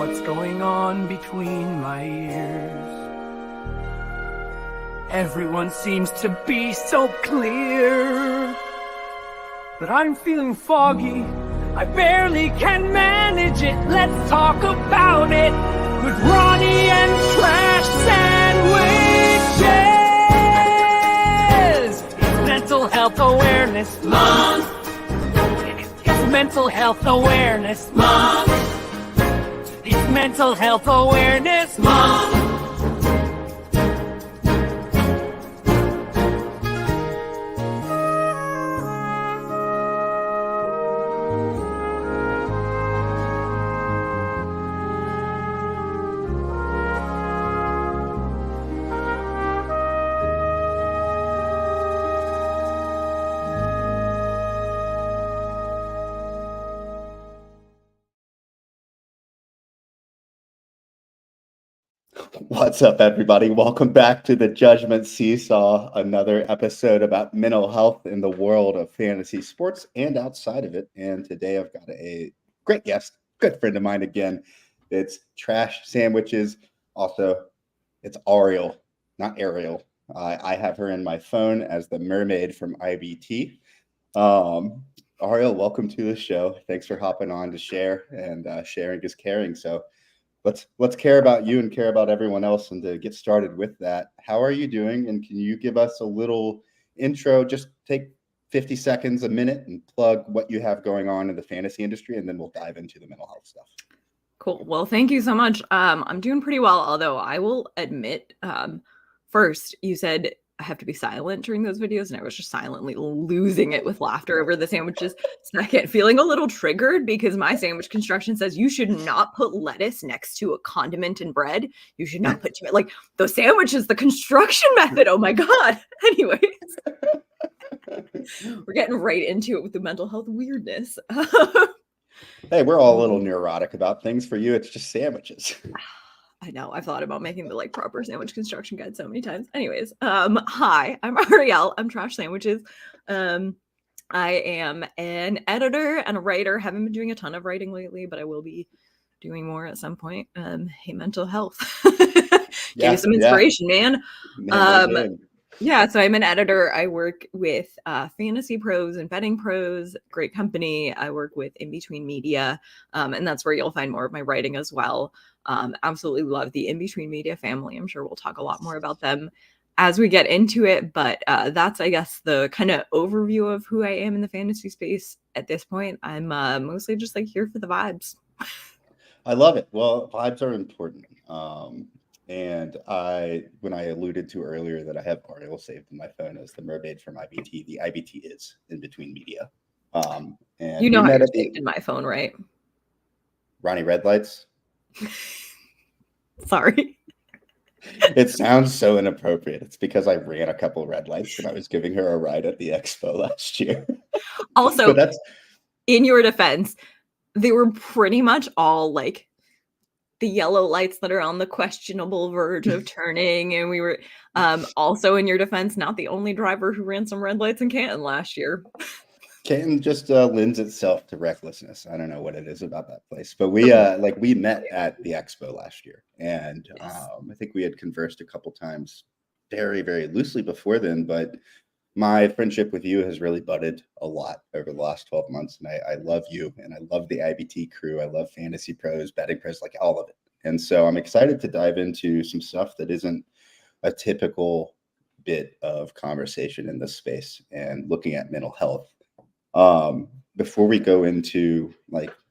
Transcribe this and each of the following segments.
what's going on between my ears. Everyone seems to be so clear, but I'm feeling foggy. I barely can manage it. Let's talk about it with Ronnie and Trash Sandwiches. It's Mental Health Awareness Month. It's Mental Health Awareness Month. It's Mental Health Awareness Month. What's up, everybody? Welcome back to the Judgement Seesaw, another episode about mental health in the world of fantasy sports and outside of it. And today I've got a great guest, good friend of mine again. It's Trash Sandwiches. Also, it's Ariel, not Ariel. I have her in my phone as the mermaid from IBT. Ariel, welcome to the show. Thanks for hopping on to share, and sharing is caring. So let's care about you and care about everyone else. And to get started with that, how are you doing? And can you give us a little intro? Just take 50 seconds, a minute, and plug what you have going on in the fantasy industry, and then we'll dive into the mental health stuff. Cool. Well, thank you so much. I'm doing pretty well, although I will admit, first, you said I have to be silent during those videos, and I was just silently losing it with laughter over the sandwiches. Second, feeling a little triggered because my sandwich construction says you should not put lettuce next to a condiment and bread. You should not put like the sandwich is the construction method. Oh my God. Anyways, we're getting right into it with the mental health weirdness. Hey, we're all a little neurotic about things. For you, it's just sandwiches. I know. I've thought about making the proper sandwich construction guide so many times. Anyways, hi, I'm Ariel. I'm Trash Sandwiches. I am an editor and a writer. Haven't been doing a ton of writing lately, but I will be doing more at some point. Hey, mental health. Give you some inspiration, man. Yeah, so I'm an editor. I work with FantasyPros and Betting Pros, great company. I work with IBT Media, and that's where you'll find more of my writing as well. Absolutely love the IBT Media family. I'm sure we'll talk a lot more about them as we get into it, but that's, I guess, the kind of overview of who I am in the fantasy space at this point. I'm mostly just here for the vibes. I love it. Well, vibes are important. And when I alluded to earlier that I have Ariel saved in my phone as the mermaid from IBT, the IBT is IBT Media. And you know how you're saved in my phone, right? Ronnie Red Lights. Sorry. It sounds so inappropriate. It's because I ran a couple red lights and I was giving her a ride at the expo last year. Also, in your defense, they were pretty much all the yellow lights that are on the questionable verge of turning. And we were also, in your defense, not the only driver who ran some red lights in Canton last year. Canton just lends itself to recklessness. I don't know what it is about that place, but we met at the expo last year, and yes. I think we had conversed a couple times very, very loosely before then, but my friendship with you has really budded a lot over the last 12 months. And I love you, and I love the IBT crew. I love FantasyPros, Betting Pros, all of it. And so I'm excited to dive into some stuff that isn't a typical bit of conversation in this space, and looking at mental health. Before we go into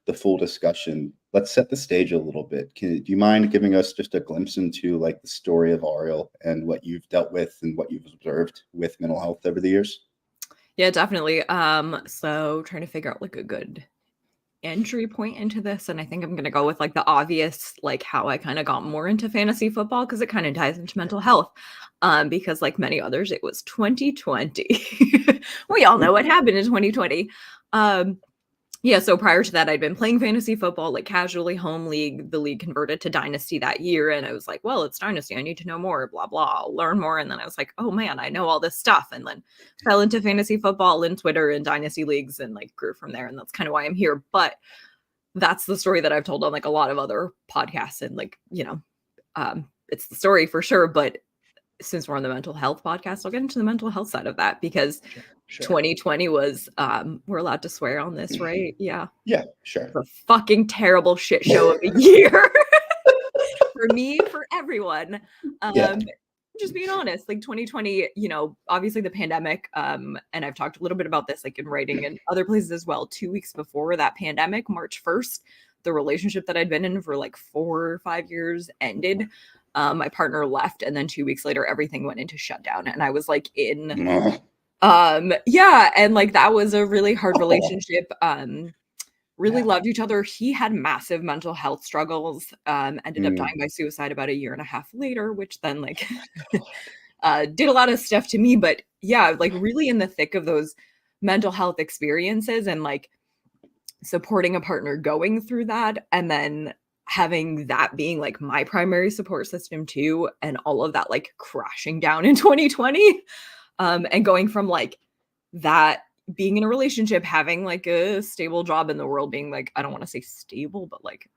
the full discussion, let's set the stage a little bit. Do you mind giving us just a glimpse into the story of Ariel and what you've dealt with and what you've observed with mental health over the years? Yeah, definitely. So trying to figure out a good entry point into this, and I think I'm gonna go with the obvious, how I kind of got more into fantasy football, because it kind of ties into mental health. Because like many others, it was 2020. We all know what happened in 2020. Yeah, so prior to that, I'd been playing fantasy football, casually, home league. The league converted to Dynasty that year, and I was like, well, it's Dynasty. I need to know more, blah, blah. I'll learn more. And then I was like, oh, man, I know all this stuff. And then fell into fantasy football and Twitter and Dynasty leagues and grew from there. And that's kind of why I'm here. But that's the story that I've told on like a lot of other podcasts, and like, it's the story for sure. But since we're on the mental health podcast, I'll get into the mental health side of that, because Sure. 2020 was, we're allowed to swear on this, right? Yeah. Yeah, sure. The fucking terrible shit show of a year for me, for everyone. Yeah. Just being honest, like 2020, obviously the pandemic, and I've talked a little bit about this like in writing and other places as well. 2 weeks before that pandemic, March 1st, the relationship that I'd been in for like 4 or 5 years ended. My partner left, and then 2 weeks later, everything went into shutdown, and I was like in, yeah, and like that was a really hard relationship. Really loved each other. He had massive mental health struggles, ended up dying by suicide about a year and a half later, which then like did a lot of stuff to me. But yeah, like really in the thick of those mental health experiences, and like supporting a partner going through that, and then having that being like my primary support system too, and all of that like crashing down in 2020, and going from like that, being in a relationship, having like a stable job in the world, being like, I don't want to say stable, but like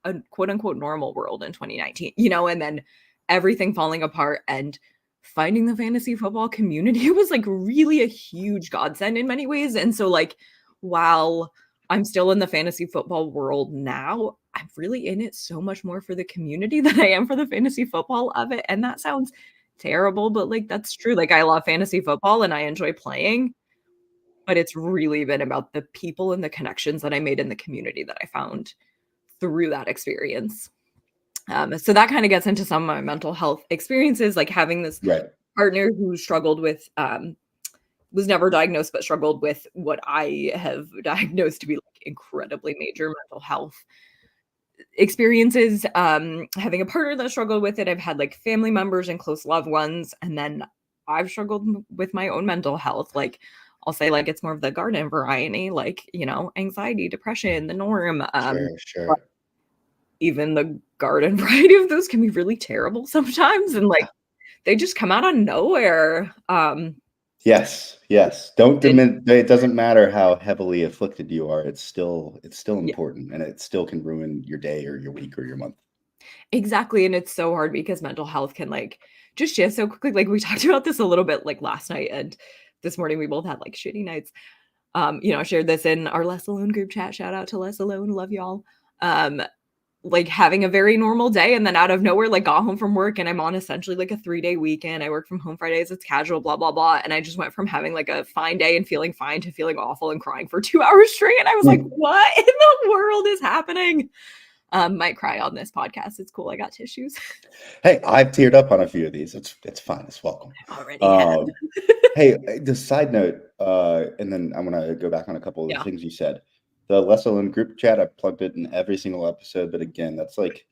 a quote unquote normal world in 2019, and then everything falling apart, and finding the fantasy football community was like really a huge godsend in many ways. And so like, while I'm still in the fantasy football world now, I'm really in it so much more for the community than I am for the fantasy football of it. And that sounds terrible, but like, that's true. Like, I love fantasy football and I enjoy playing, but it's really been about the people and the connections that I made in the community that I found through that experience. So that kind of gets into some of my mental health experiences, like having this partner who struggled with, was never diagnosed, but struggled with what I have diagnosed to be like incredibly major mental health experiences. Having a partner that struggled with it. I've had like family members and close loved ones, and then I've struggled with my own mental health. Like, I'll say like it's more of the garden variety, like, anxiety, depression, the norm. Sure. Even the garden variety of those can be really terrible sometimes, and like they just come out of nowhere. Yes. Don't diminish. It doesn't matter how heavily afflicted you are. It's still important, and it still can ruin your day or your week or your month. Exactly. And it's so hard because mental health can like just shift so quickly. Like we talked about this a little bit like last night, and this morning we both had like shitty nights. I shared this in our Less Alone group chat. Shout out to Less Alone. Love y'all. Like having a very normal day, and then out of nowhere, like got home from work, and I'm on essentially like a 3-day weekend. I work from home Fridays. It's casual, blah, blah, blah. And I just went from having like a fine day and feeling fine to feeling awful and crying for 2 hours straight. And I was like, what in the world is happening? Might cry on this podcast. It's cool. I got tissues. Hey, I've teared up on a few of these. It's fine. It's welcome. Already. Hey, the side note, and then I'm gonna go back on a couple of the things you said. The Less Alone group chat, I've plugged it in every single episode, but again, that's like,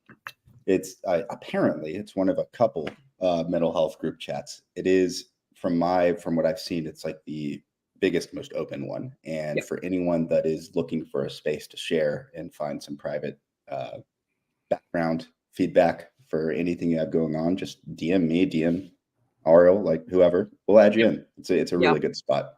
apparently it's one of a couple mental health group chats. It is from what I've seen, it's like the biggest, most open one, and for anyone that is looking for a space to share and find some private background feedback for anything you have going on, just DM me, DM Ariel, like whoever, we'll add you in. It's a really good spot.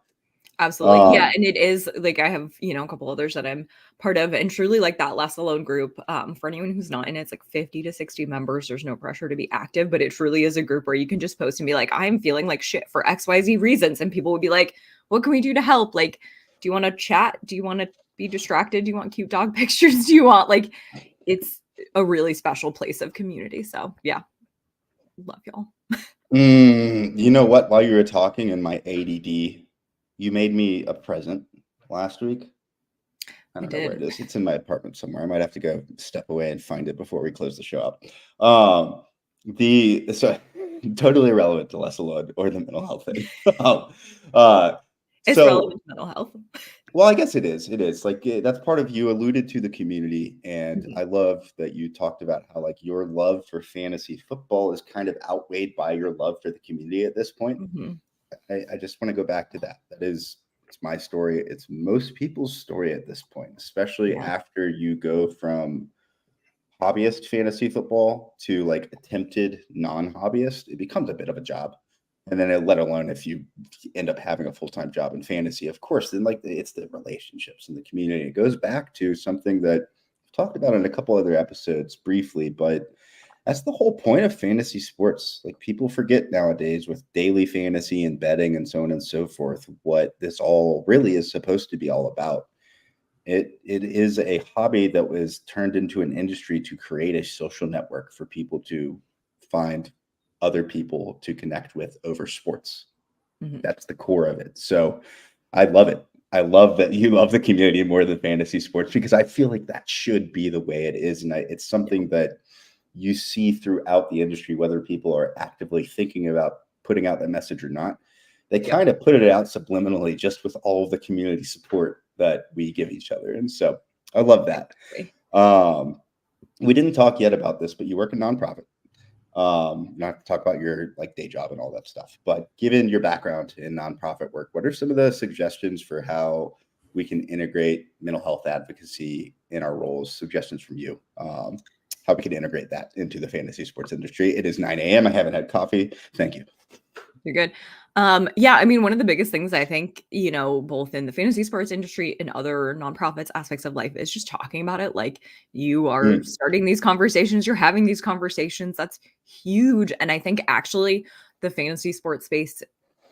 Absolutely. Yeah. And it is like, I have, a couple others that I'm part of, and truly like that Less Alone group, for anyone who's not in it, it's like 50 to 60 members. There's no pressure to be active, but it truly is a group where you can just post and be like, I'm feeling like shit for XYZ reasons. And people would be like, what can we do to help? Like, do you want to chat? Do you want to be distracted? Do you want cute dog pictures? Do you want like, it's a really special place of community. So yeah, love y'all. You know what? While you were talking in my ADD, you made me a present last week. I don't know where it is. It's in my apartment somewhere. I might have to go step away and find it before we close the show up. So totally irrelevant to Less Alone or the mental health thing. It's relevant to mental health. Well, I guess it is. It is like that's part of, you alluded to the community, and I love that you talked about how like your love for fantasy football is kind of outweighed by your love for the community at this point. I just want to go back to that. It's my story. It's most people's story at this point, especially after you go from hobbyist fantasy football to like attempted non-hobbyist. It becomes a bit of a job. And then let alone if you end up having a full-time job in fantasy, of course, then like it's the relationships and the community. It goes back to something that talked about it in a couple other episodes briefly, but that's the whole point of fantasy sports. Like, people forget nowadays with daily fantasy and betting and so on and so forth, what this all really is supposed to be all about. It is a hobby that was turned into an industry to create a social network for people to find other people to connect with over sports. That's the core of it. So I love it. I love that you love the community more than fantasy sports, because I feel like that should be the way it is. And it's something that you see throughout the industry, whether people are actively thinking about putting out that message or not. They kind of put it out subliminally just with all of the community support that we give each other. And so I love that. We didn't talk yet about this, but you work in nonprofit. Not to talk about your like day job and all that stuff, but given your background in nonprofit work, what are some of the suggestions for how we can integrate mental health advocacy in our roles? Suggestions from you, how we can integrate that into the fantasy sports industry. It is 9 a.m. I haven't had coffee. Thank you. You're good. Yeah, I mean, one of the biggest things I think, both in the fantasy sports industry and other nonprofits aspects of life is just talking about it. Like, you are starting these conversations, you're having these conversations. That's huge. And I think actually the fantasy sports space,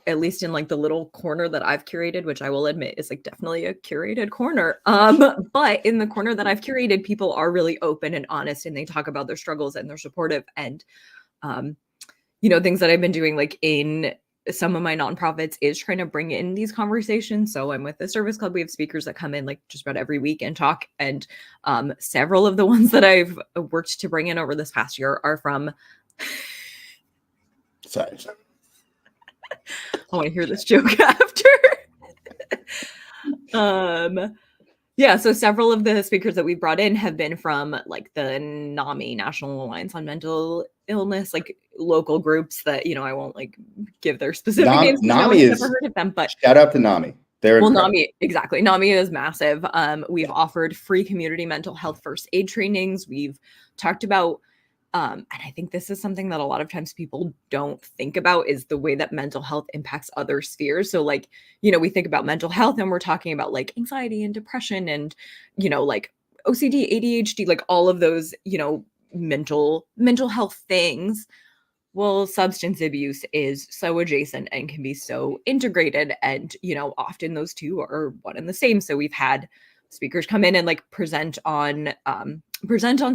at least in like the little corner that I've curated, which I will admit is like definitely a curated corner. But in the corner that I've curated, people are really open and honest, and they talk about their struggles and they're supportive. And, things that I've been doing like in some of my nonprofits is trying to bring in these conversations. So I'm with the service club. We have speakers that come in like just about every week and talk. And several of the ones that I've worked to bring in over this past year are from. Sorry. I want to hear this joke after. Yeah, so several of the speakers that we've brought in have been from like the NAMI, National Alliance on Mental Illness, like local groups that, I won't like give their specific names. NAMI is, never heard of them, but shout out to NAMI. They're incredible. NAMI, exactly. NAMI is massive. We've offered free community mental health first aid trainings. We've talked about, and I think this is something that a lot of times people don't think about, is the way that mental health impacts other spheres. So like, we think about mental health and we're talking about like anxiety and depression and, like OCD, ADHD, like all of those, mental health things. Well, substance abuse is so adjacent and can be so integrated. And, often those two are one and the same. So we've had speakers come in and like present on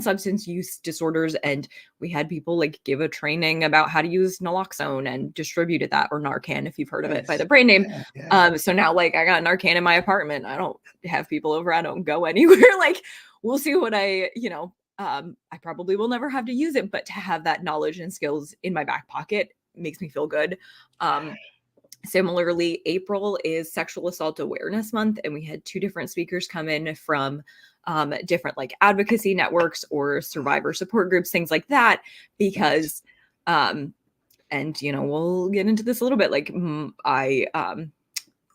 substance use disorders, and we had people like give a training about how to use naloxone and distributed that, or Narcan if you've heard of it by the brand name. So now like I got Narcan in my apartment. I don't have people over. I don't go anywhere. Like, we'll see what I probably will never have to use it, but to have that knowledge and skills in my back pocket makes me feel good. Similarly, April is Sexual Assault Awareness Month, and we had 2 different speakers come in from different like advocacy networks or survivor support groups, things like that, because and we'll get into this a little bit, like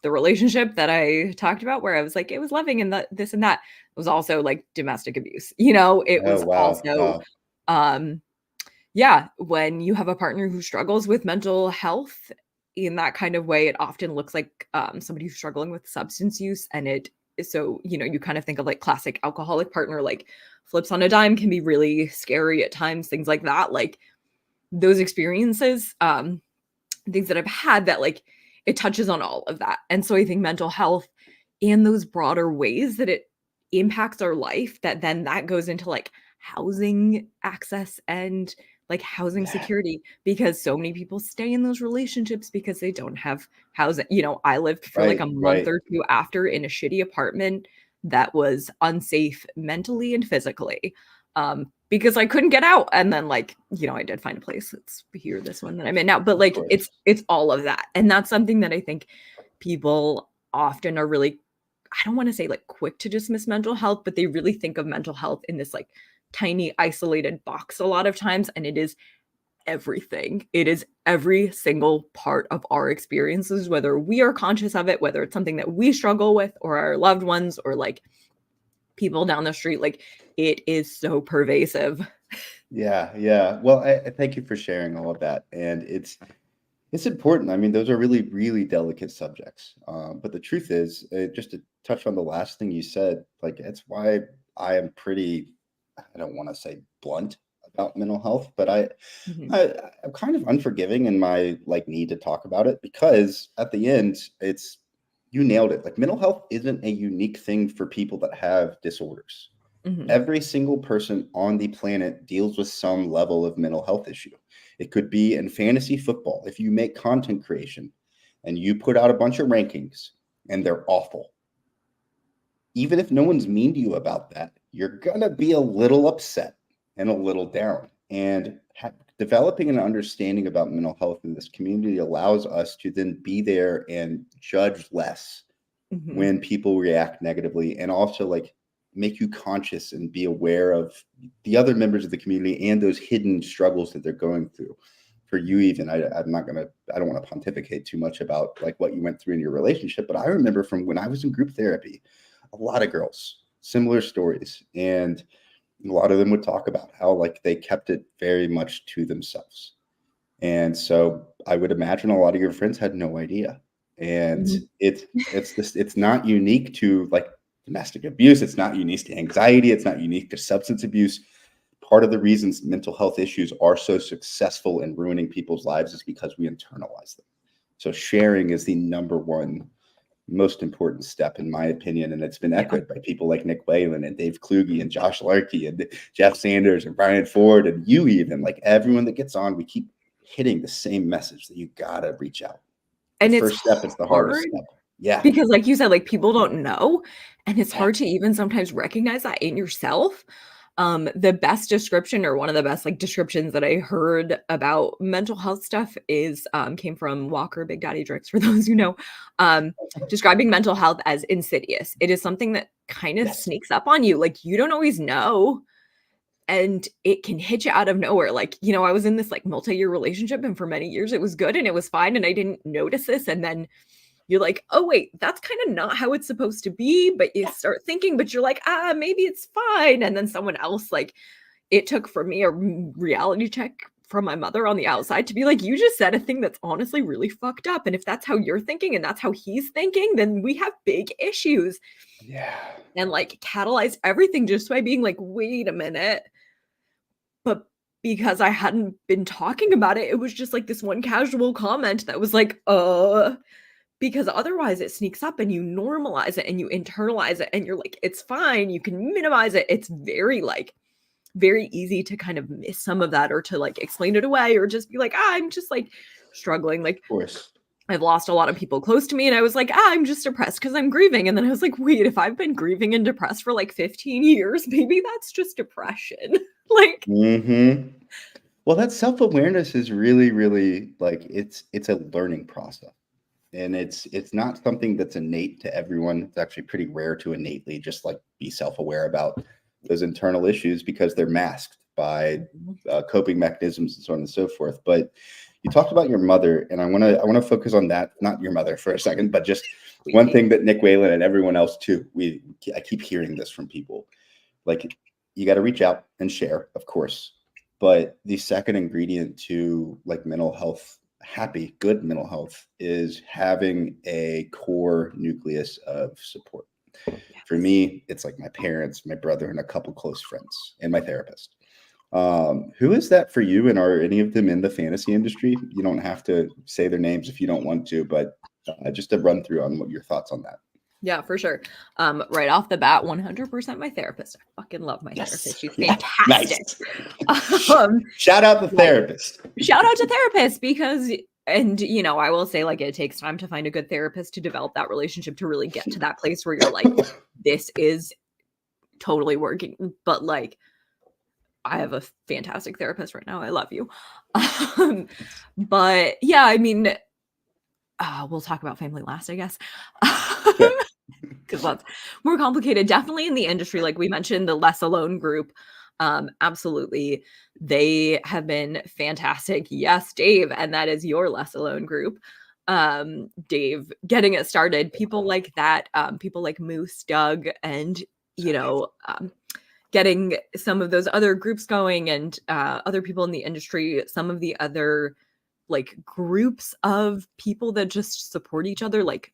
the relationship that I talked about where I was like, it was loving and this and that, was also like domestic abuse. It was also when you have a partner who struggles with mental health in that kind of way, it often looks like somebody who's struggling with substance use. And it is so, you kind of think of like classic alcoholic partner, like flips on a dime, can be really scary at times, things like that. Like those experiences, things that I've had that like it touches on all of that. And so I think mental health in those broader ways that it impacts our life, that goes into like housing access and like housing security, because so many people stay in those relationships because they don't have housing. I lived for like a month or 2 after in a shitty apartment that was unsafe mentally and physically, because I couldn't get out. And then like, I did find a place. It's here, this one that I'm in now, but like, it's all of that. And that's something that I think people often are really, I don't want to say like quick to dismiss mental health, but they really think of mental health in this like tiny isolated box a lot of times. And it is everything. It is every single part of our experiences, whether we are conscious of it, whether it's something that we struggle with or our loved ones or like people down the street. Like, it is so pervasive. Yeah. Well, I thank you for sharing all of that. And it's important. I mean, those are really, really delicate subjects. But the truth is, just to touch on the last thing you said, like, it's why I am pretty, I don't want to say blunt about mental health, but Mhm. I'm kind of unforgiving in my like need to talk about it, because at the end, you nailed it. Like, mental health isn't a unique thing for people that have disorders. Mhm. Every single person on the planet deals with some level of mental health issue. It could be in fantasy football. If you make content creation and you put out a bunch of rankings and they're awful, even if no one's mean to you about that, you're going to be a little upset and a little down. And developing an understanding about mental health in this community allows us to then be there and judge less Mhm. when people react negatively, and also like make you conscious and be aware of the other members of the community and those hidden struggles that they're going through. For you, even, I don't want to pontificate too much about like what you went through in your relationship, but I remember from when I was in group therapy, a lot of girls, similar stories, and a lot of them would talk about how like they kept it very much to themselves. And so I would imagine a lot of your friends had no idea. And Mhm. it's not unique to like domestic abuse. It's not unique to anxiety. It's not unique to substance abuse. Part of the reasons mental health issues are so successful in ruining people's lives is because we internalize them. So sharing is the number one most important step, in my opinion. And it's been Yeah. echoed by people like Nick Whalen and Dave Kluge and Josh Larkey and Jeff Sanders and Brian Ford and you, even like everyone that gets on, we keep hitting the same message that you gotta reach out. The And it's first step is the hardest hard step. Yeah. because, like you said, like, people don't know, and it's Yeah. hard to even sometimes recognize that in yourself. The best description, or one of the best, like, descriptions that I heard about mental health stuff is, came from Walker Big Daddy Drix, for those who know, describing mental health as insidious. It is something that kind of Yes. sneaks up on you, like, you don't always know, and it can hit you out of nowhere. Like, I was in this, like, multi-year relationship, and for many years it was good and it was fine, and I didn't notice this, and then you're like, "Oh, wait, that's kind of not how it's supposed to be," but you start thinking, but you're like, maybe it's fine." And then someone else, like, it took for me a reality check from my mother on the outside to be like, "You just said a thing that's honestly really fucked up. And if that's how you're thinking and that's how he's thinking, then we have big issues." Yeah. And like catalyzed everything just by being like, "Wait a minute." But because I hadn't been talking about it, it was just like this one casual comment that was like, because otherwise it sneaks up and you normalize it and you internalize it and you're like, it's fine. You can minimize it. It's very easy to kind of miss some of that, or to like explain it away, or just be like, I'm just like struggling. Like, Of course. I've lost a lot of people close to me, and I was like, I'm just depressed because I'm grieving. And then I was like, wait, if I've been grieving and depressed for like 15 years, maybe that's just depression. Like, Mm-hmm. Well, that self-awareness is really, really like it's a learning process. And it's not something that's innate to everyone. It's actually pretty rare to innately just like be self-aware about those internal issues, because they're masked by coping mechanisms and so on and so forth. But you talked about your mother, and I want to focus on that, not your mother for a second, but just one thing that Nick Whalen and everyone else too. I keep hearing this from people. Like, you got to reach out and share, of course. But the second ingredient to like mental health, happy, good mental health, is having a core nucleus of support. For yes. me, it's like my parents, my brother, and a couple close friends, and my therapist. Who is that for you? And are any of them in the fantasy industry? You don't have to say their names if you don't want to, but just a run through on what your thoughts on that. Yeah, for sure. Right off the bat, 100% my therapist. I fucking love my therapist. She's fantastic. Nice. Um, Shout out the therapist. Shout out to therapists, because, and I will say, like, it takes time to find a good therapist to develop that relationship, to really get to that place where you're like, this is totally working. But like, I have a fantastic therapist right now. I love you. But yeah, I mean, we'll talk about family last, I guess. Okay. Because that's more complicated. Definitely in the industry, like we mentioned, the Less Alone group. Absolutely. They have been fantastic. Yes, Dave, and that is your Less Alone group. Dave getting it started. People like that, people like Moose, Doug, and getting some of those other groups going, and other people in the industry, some of the other like groups of people that just support each other, like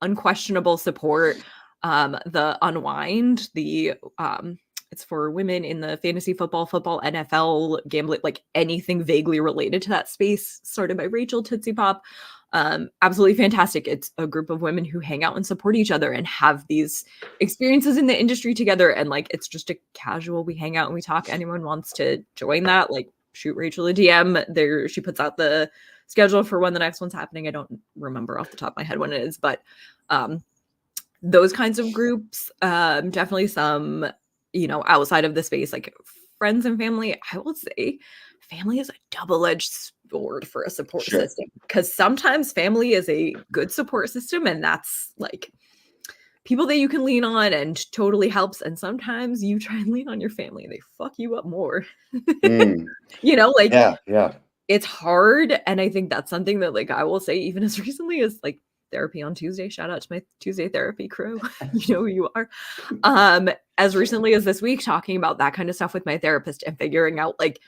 unquestionable support. The Unwind, it's for women in the fantasy football, NFL, gambling, like anything vaguely related to that space, started by Rachel Tootsie Pop. Absolutely fantastic. It's a group of women who hang out and support each other and have these experiences in the industry together. And like, it's just a casual, we hang out and we talk. Anyone wants to join that, like shoot Rachel a DM there. She puts out the schedule for when the next one's happening. I don't remember off the top of my head when it is, but those kinds of groups, definitely some, outside of the space, like friends and family. I will say family is a double-edged sword for a support system, because sometimes family is a good support system and that's like people that you can lean on and totally helps. And sometimes you try and lean on your family and they fuck you up more. Yeah. It's hard. And I think that's something that like I will say even as recently as like therapy on Tuesday, shout out to my Tuesday therapy crew. You know who you are. As recently as this week, talking about that kind of stuff with my therapist and figuring out like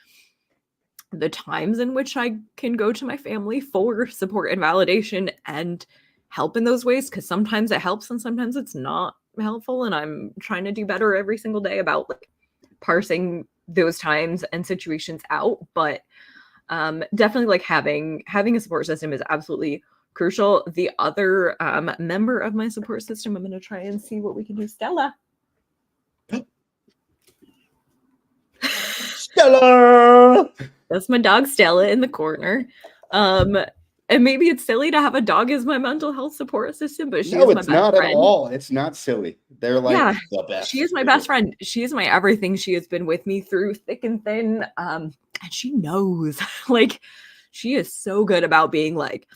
the times in which I can go to my family for support and validation and help in those ways, because sometimes it helps and sometimes it's not helpful. And I'm trying to do better every single day about like parsing those times and situations out. But definitely like having a support system is absolutely crucial. The other member of my support system, I'm going to try and see what we can do. Stella. That's my dog Stella in the corner. And maybe it's silly to have a dog as my mental health support system, but she is my best friend. No, it's not at all. It's not silly. They're like the best. She is my best friend. She is my everything. She has been with me through thick and thin. And she knows, like, she is so good about being like,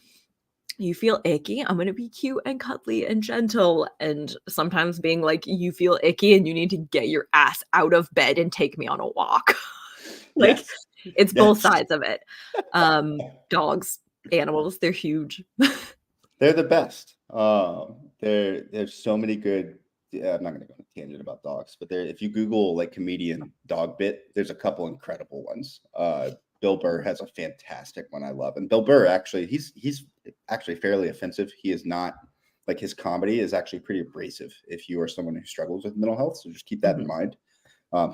you feel icky, I'm going to be cute and cuddly and gentle. And sometimes being like, you feel icky and you need to get your ass out of bed and take me on a walk. It's both sides of it. Dogs, animals, they're huge. They're the best. There's so many good. I'm not going to go on a tangent about dogs, but if you Google like comedian dog bit, there's a couple incredible ones. Bill Burr has a fantastic one I love, and Bill Burr actually he's actually fairly offensive. He is not like, his comedy is actually pretty abrasive if you are someone who struggles with mental health. So just keep that in mind.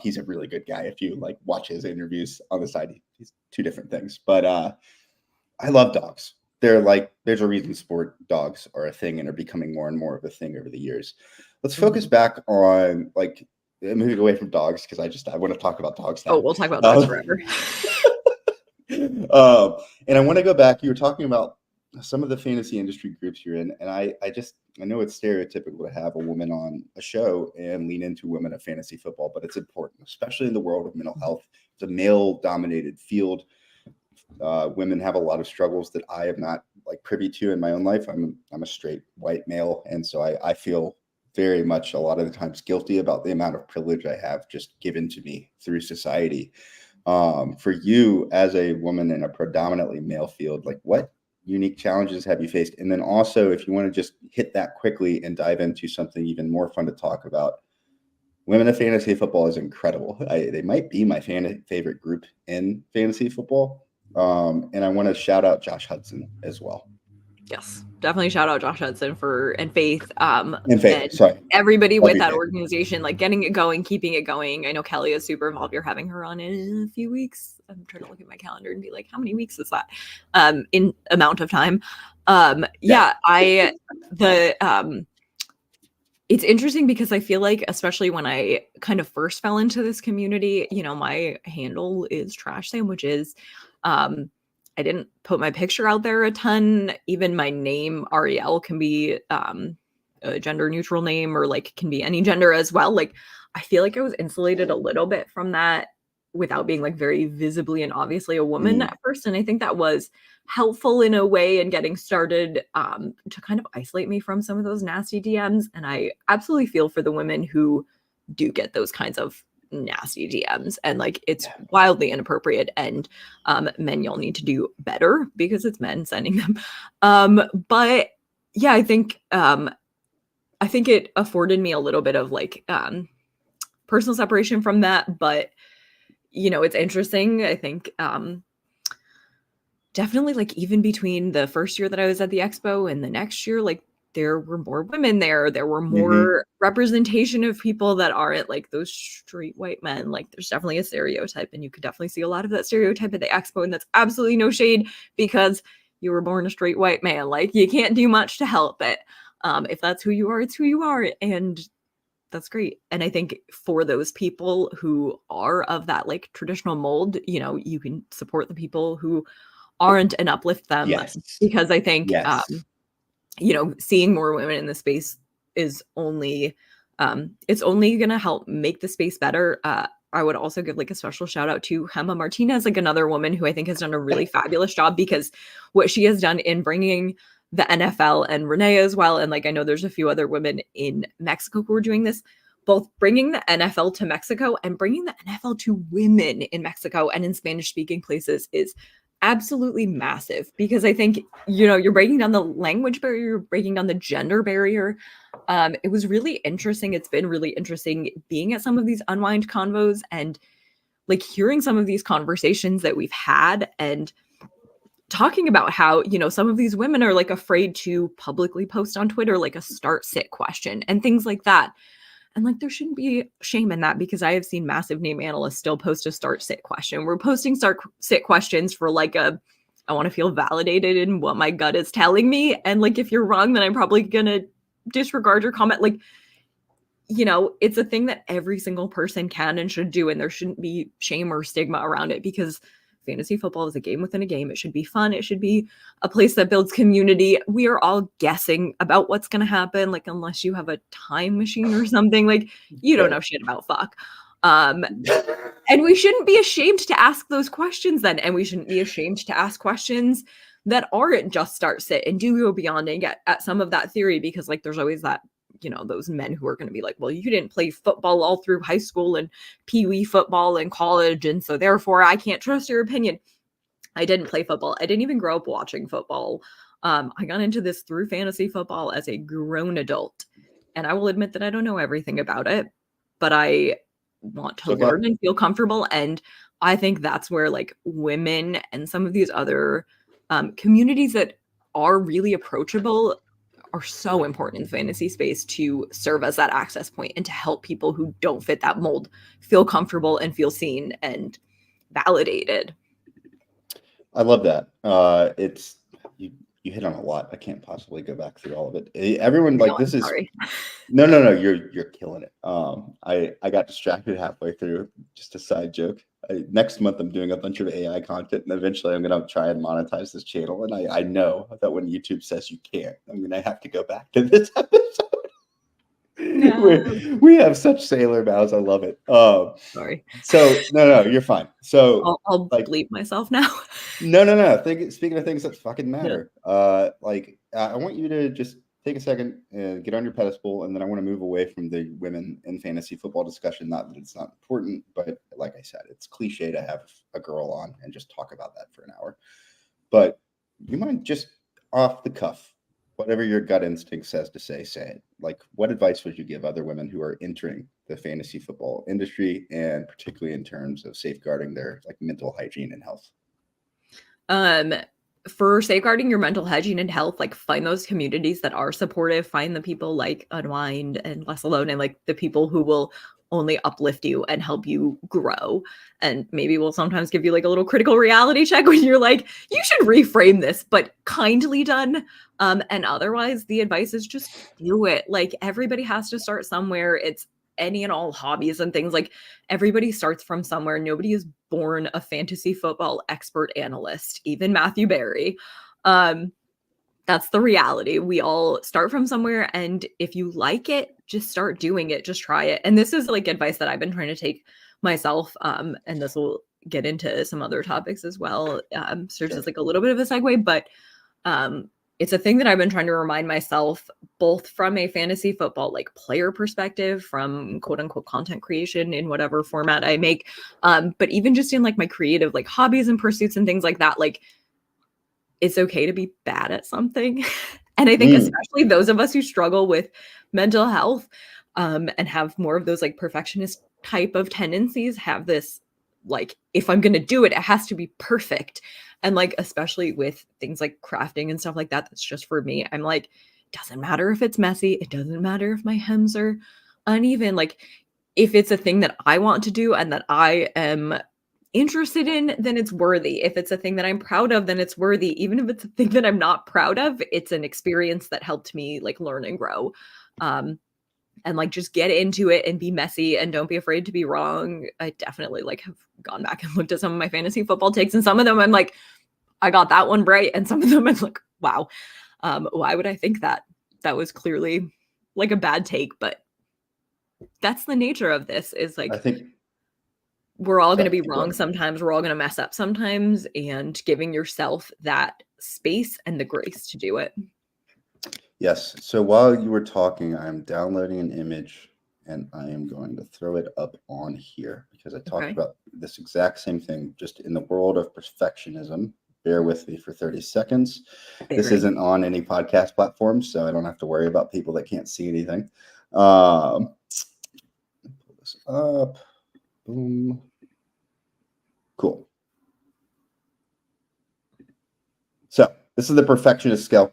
He's a really good guy. If you like watch his interviews on the side, he's two different things. But I love dogs. They're like, there's a reason sport dogs are a thing and are becoming more and more of a thing over the years. Let's focus back on like moving away from dogs, because I want to talk about dogs now. Oh, we'll talk about dogs forever. And I want to go back. You were talking about some of the fantasy industry groups you're in, and I know it's stereotypical to have a woman on a show and lean into women of fantasy football, but it's important, especially in the world of mental health. It's a male-dominated field. Women have a lot of struggles that I have not like privy to in my own life. I'm a straight white male, and so I feel very much a lot of the times guilty about the amount of privilege I have just given to me through society. For you as a woman in a predominantly male field, like what unique challenges have you faced? And then also, if you want to just hit that quickly and dive into something even more fun to talk about, women of fantasy football is incredible. They might be my favorite group in fantasy football. And I want to shout out Josh Hudson as well. Yes, definitely shout out Josh Hudson and Faith. And everybody with that organization, like getting it going, keeping it going. I know Kelly is super involved. You're having her on in a few weeks. I'm trying to look at my calendar and be like, how many weeks is that? In amount of time. It's interesting because I feel like, especially when I kind of first fell into this community, my handle is Trash Sandwiches. I didn't put my picture out there a ton. Even my name, Ariel, can be a gender neutral name, or like can be any gender as well. Like, I feel like I was insulated a little bit from that without being like very visibly and obviously a woman at first. And I think that was helpful in a way in getting started to kind of isolate me from some of those nasty DMs. And I absolutely feel for the women who do get those kinds of nasty DMs, and like it's wildly inappropriate, and men, you'll need to do better because it's men sending them. But yeah, I think it afforded me a little bit of like personal separation from that. But it's interesting. I think definitely like even between the first year that I was at the expo and the next year, like there were more women there. There were more representation of people that aren't like those straight white men. Like there's definitely a stereotype, and you could definitely see a lot of that stereotype at the expo, and that's absolutely no shade because you were born a straight white man. Like you can't do much to help it. If that's who you are, it's who you are. And that's great. And I think for those people who are of that like traditional mold, you know, you can support the people who aren't and uplift them. Yes. Because I think, Yes. you know, seeing more women in the space is only, it's only going to help make the space better. I would also give like a special shout out to Gemma Martinez, like another woman who I think has done a really fabulous job, because what she has done in bringing the NFL, and Renee as well, and like I know there's a few other women in Mexico who are doing this, both bringing the NFL to Mexico and bringing the NFL to women in Mexico and in Spanish speaking places is absolutely massive, because I think, you know, you're breaking down the language barrier, you're breaking down the gender barrier. It was really interesting. It's been really interesting being at some of these unwind convos and like hearing some of these conversations that we've had and talking about how, you know, some of these women are like afraid to publicly post on Twitter like a start sit question and things like that. And like there shouldn't be shame in that, because I have seen massive name analysts still post a start sit question. We're posting start sit questions for like I want to feel validated in what my gut is telling me. And like if you're wrong, then I'm probably gonna disregard your comment. Like, you know, it's a thing that every single person can and should do, and there shouldn't be shame or stigma around it, because fantasy football is a game within a game. It should be fun. It should be a place that builds community. We are all guessing about what's going to happen. Like, unless you have a time machine or something, like you don't know shit about fuck. And we shouldn't be ashamed to ask those questions then. And we shouldn't be ashamed to ask questions that aren't just start sit and do go beyond and get at some of that theory, because like there's always that, you know, those men who are going to be like, well, you didn't play football all through high school and pee-wee football and college, and so therefore I can't trust your opinion. I didn't play football. I didn't even grow up watching football. I got into this through fantasy football as a grown adult, and I will admit that I don't know everything about it, but I want to learn and feel comfortable. And I think that's where like women and some of these other communities that are really approachable are so important in the fantasy space to serve as that access point and to help people who don't fit that mold feel comfortable and feel seen and validated. I love that. It's you hit on a lot. I can't possibly go back through all of it. Everyone like this is no, you're killing it. I got distracted halfway through. Just a side joke. Next month I'm doing a bunch of AI content, and eventually I'm gonna try and monetize this channel. And I know that when YouTube says you can't, I'm gonna have to go back to this episode. No. We have such sailor mouths. I love it. Sorry. So no, you're fine. So I'll like, bleep myself now. No. Speaking of things that fucking matter, like I want you to just take a second and get on your pedestal, and then I want to move away from the women in fantasy football discussion. Not that it's not important, but like I said, it's cliche to have a girl on and just talk about that for an hour. But you mind just off the cuff, whatever your gut instinct says to say it. Like, what advice would you give other women who are entering the fantasy football industry, and particularly in terms of safeguarding their like mental hygiene and health? For safeguarding your mental hygiene and health, like find those communities that are supportive, find the people like Unwind and Less Alone, and like the people who will only uplift you and help you grow. And maybe we'll sometimes give you like a little critical reality check when you're like, you should reframe this, but kindly done. And otherwise the advice is just do it. Like everybody has to start somewhere. It's any and all hobbies and things, like everybody starts from somewhere. Nobody is born a fantasy football expert analyst, even Matthew Berry. That's the reality. We all start from somewhere, and if you like it, just start doing it. Just try it. And this is like advice that I've been trying to take myself, and this will get into some other topics as well. Serves as like a little bit of a segue, but it's a thing that I've been trying to remind myself, both from a fantasy football like player perspective, from quote unquote content creation in whatever format I make, but even just in like my creative like hobbies and pursuits and things like that. Like, it's okay to be bad at something. And I think especially those of us who struggle with mental health and have more of those like perfectionist type of tendencies have this, like, if I'm going to do it, it has to be perfect. And like, especially with things like crafting and stuff like that, that's just for me. I'm like, Doesn't matter if it's messy. It doesn't matter if my hems are uneven. Like, if it's a thing that I want to do and that I am interested in, then it's worthy. If it's a thing that I'm proud of, then it's worthy. Even if it's a thing that I'm not proud of, it's an experience that helped me like learn and grow. And like just get into it and be messy and don't be afraid to be wrong. I definitely like have gone back and looked at some of my fantasy football takes, and some of them I'm like, I got that one right, and some of them I'm like, wow, why would I think that? That was clearly like a bad take, but that's the nature of this, is like, I think we're all going to sorry, be go wrong ahead. sometimes. We're all going to mess up sometimes, and giving yourself that space and the grace to do it. Yes. So while you were talking, I'm downloading an image and I am going to throw it up on here because I talked Okay. about this exact same thing just in the world of perfectionism. Bear with me for 30 seconds. This Very. isn't on any podcast platform, so I don't have to worry about people that can't see anything. Pull this up. Boom. Cool. So this is the perfectionist scale.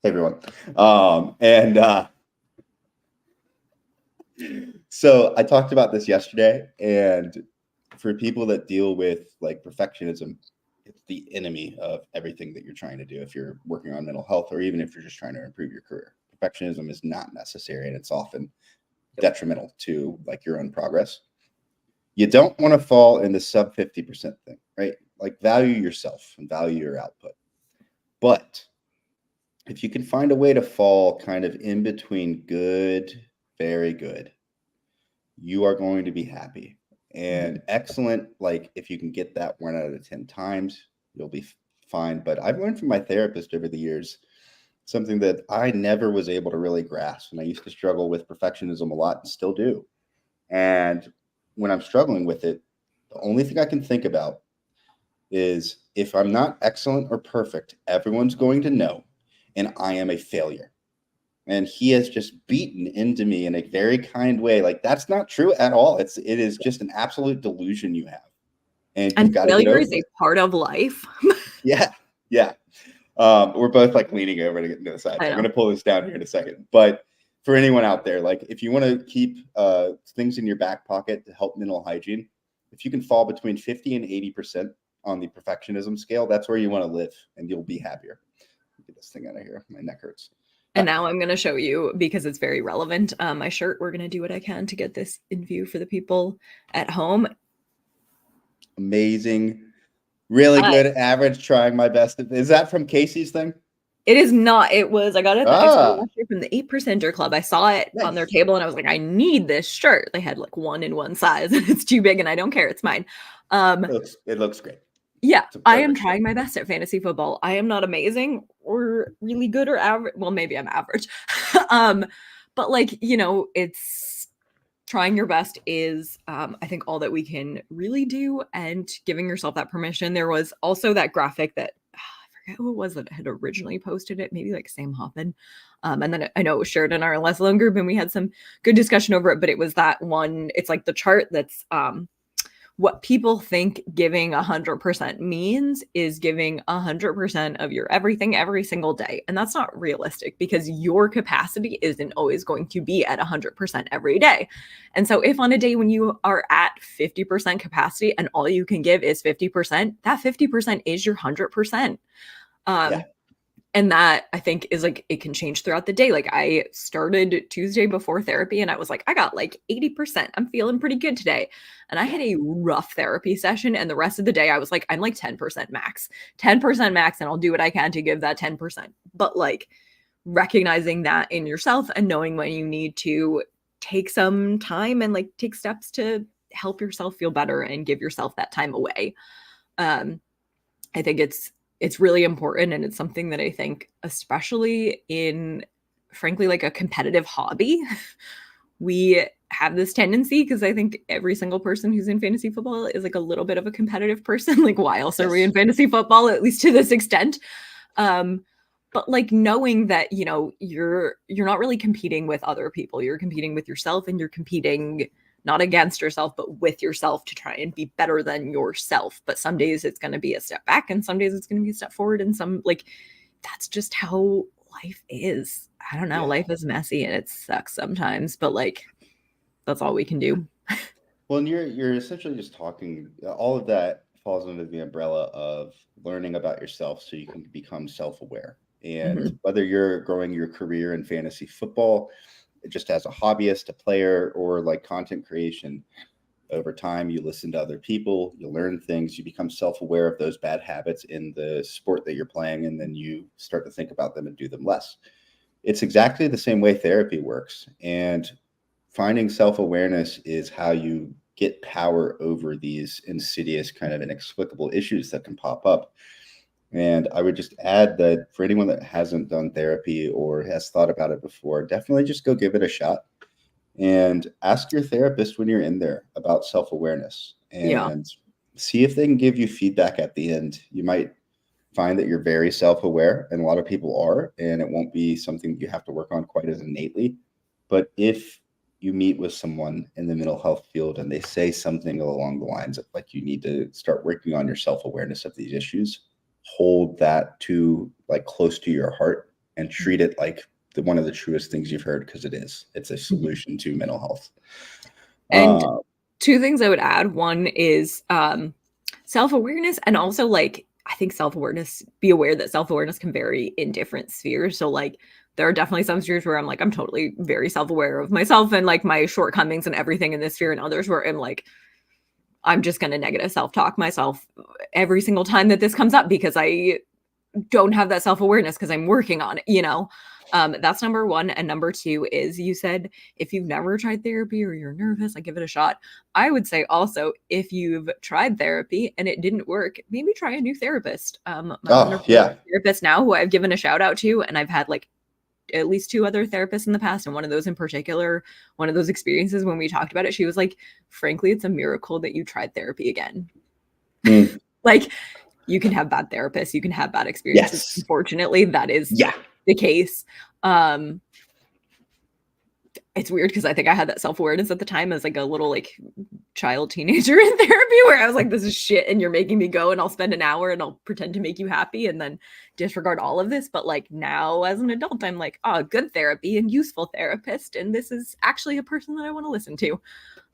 Hey, everyone. So I talked about this yesterday, and for people that deal with like perfectionism, it's the enemy of everything that you're trying to do. If you're working on mental health, or even if you're just trying to improve your career, perfectionism is not necessary, and it's often detrimental to like your own progress. You don't want to fall in the sub 50% thing, right? Like, value yourself and value your output. But if you can find a way to fall kind of in between good, very good, you are going to be happy. And excellent, like if you can get that 1 out of 10 times, you'll be fine. But I've learned from my therapist over the years something that I never was able to really grasp. And I used to struggle with perfectionism a lot and still do. And when I'm struggling with it, the only thing I can think about is if I'm not excellent or perfect, everyone's going to know, and I am a failure. And he has just beaten into me in a very kind way. Like, that's not true at all. It is just an absolute delusion you have, and you've And got to get failure is over a it. part of life. Yeah, yeah. We're both like leaning over to get into the side. So I I'm know. going to pull this down here in a second. But for anyone out there, like if you want to keep things in your back pocket to help mental hygiene, if you can fall between 50 and 80% on the perfectionism scale, that's where you want to live, and you'll be happier. Get this thing out of here. My neck hurts. And now I'm going to show you, because it's very relevant, my shirt. We're going to do what I can to get this in view for the people at home. Amazing. Really good average, trying my best. Is that from Casey's thing? It is not. It was, I got it at the expo last year from the 8%er Club. I saw it on their Nice. table and I was like, I need this shirt. They had like one in one size and it's too big and I don't care. It's mine. It looks great. Yeah, It's a I am perfect trying shirt. my best at fantasy football. I am not amazing or really good or average. Well, maybe I'm average. But like, you know, it's trying your best is, I think, all that we can really do, and giving yourself that permission. There was also that graphic that I forget who it was that had originally posted it, maybe like Sam Hoffman. And then I know it was shared in our Less Alone group and we had some good discussion over it, but it was that one. It's like the chart that's, what people think giving 100% means is giving 100% of your everything every single day. And that's not realistic, because your capacity isn't always going to be at 100% every day. And so if on a day when you are at 50% capacity and all you can give is 50%, that 50% is your 100%. Yeah. And that, I think, is like, it can change throughout the day. Like, I started Tuesday before therapy and I was like, I got like 80%. I'm feeling pretty good today. And I had a rough therapy session. And the rest of the day I was like, I'm like 10% max, 10% max. And I'll do what I can to give that 10%. But like, recognizing that in yourself and knowing when you need to take some time and like take steps to help yourself feel better and give yourself that time away. I think it's really important, and it's something that I think, especially in, frankly, like a competitive hobby, we have this tendency, because I think every single person who's in fantasy football is like a little bit of a competitive person. Like, why else are we in fantasy football, at least to this extent? But like, knowing that, you know, you're not really competing with other people, you're competing with yourself, and you're competing not against yourself, but with yourself to try and be better than yourself. But some days it's going to be a step back, and some days it's going to be a step forward. And some, like, that's just how life is, I don't know, Yeah. life is messy and it sucks sometimes, but like that's all we can do. Well, and you're essentially just talking, all of that falls under the umbrella of learning about yourself so you can become self-aware. And Mhm. whether you're growing your career in fantasy football, just as a hobbyist, a player, or like content creation, over time you listen to other people, you learn things, you become self-aware of those bad habits in the sport that you're playing, and then you start to think about them and do them less. It's exactly the same way therapy works. And finding self-awareness is how you get power over these insidious, kind of inexplicable issues that can pop up. And I would just add that for anyone that hasn't done therapy or has thought about it before, definitely just go give it a shot and ask your therapist when you're in there about self-awareness Yeah. and see if they can give you feedback at the end. You might find that you're very self-aware, and a lot of people are, and it won't be something you have to work on quite as innately. But if you meet with someone in the mental health field and they say something along the lines of like, you need to start working on your self-awareness of these issues, hold that to like close to your heart and treat it like one of the truest things you've heard, because it is. It's a Mhm. solution to mental health. And Uh, two things I would add. One is self-awareness, and also like I think self-awareness, be aware that self-awareness can vary in different spheres. So like there are definitely some spheres where I'm like, I'm totally very self-aware of myself and like my shortcomings and everything in this sphere, and others where I'm like, I'm just gonna negative self-talk myself every single time that this comes up because I don't have that self-awareness because I'm working on it, you know? That's number one. And number two is you said if you've never tried therapy or you're nervous, like give it a shot. I would say also if you've tried therapy and it didn't work, maybe try a new therapist. My oh wonderful yeah. therapist now, who I've given a shout out to, and I've had like at least two other therapists in the past, and one of those in particular, one of those experiences when we talked about it, she was like, frankly, it's a miracle that you tried therapy again. Mm, Like you can have bad therapists, you can have bad experiences. yes. Unfortunately, that is Yeah. the case. Um, it's weird because I think I had that self-awareness at the time as like a little like child teenager in therapy where I was like, this is shit and you're making me go and I'll spend an hour and I'll pretend to make you happy and then disregard all of this. But like now as an adult, I'm like, oh, good therapy and useful therapist. And this is actually a person that I want to listen to.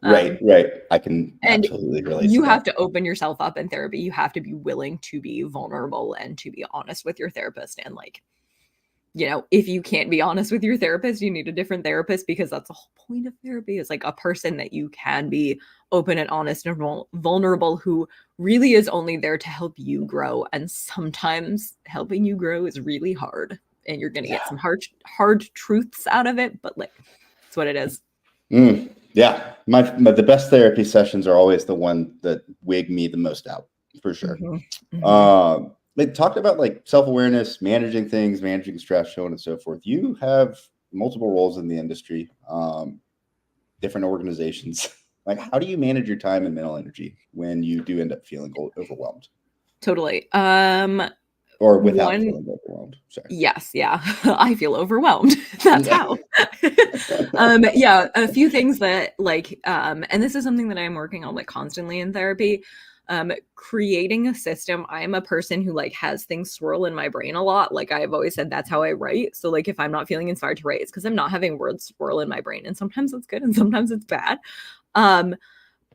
Right. Right. I can And absolutely relate to you have that. to open yourself up in therapy. You have to be willing to be vulnerable and to be honest with your therapist. And like, you know, if you can't be honest with your therapist, you need a different therapist because that's the whole point of therapy is like a person that you can be open and honest and vulnerable who really is only there to help you grow. And sometimes helping you grow is really hard and you're going to get Yeah. some hard truths out of it, but like, it's what it is. Yeah. The best therapy sessions are always the one that wig me the most out, for sure. Mhm. Mhm. They talked about like self-awareness, managing things, managing stress, so on and so forth. You have multiple roles in the industry, different organizations. Like, how do you manage your time and mental energy when you do end up feeling overwhelmed, Totally. or without One, feeling overwhelmed? Sorry. yes, yeah. I feel overwhelmed. That's how. Yeah, a few things that like and this is something that I'm working on like constantly in therapy. Creating a system. I am a person who like has things swirl in my brain a lot. Like I've always said that's how I write. So like if I'm not feeling inspired to write, it's because I'm not having words swirl in my brain. And sometimes it's good and sometimes it's bad. Um,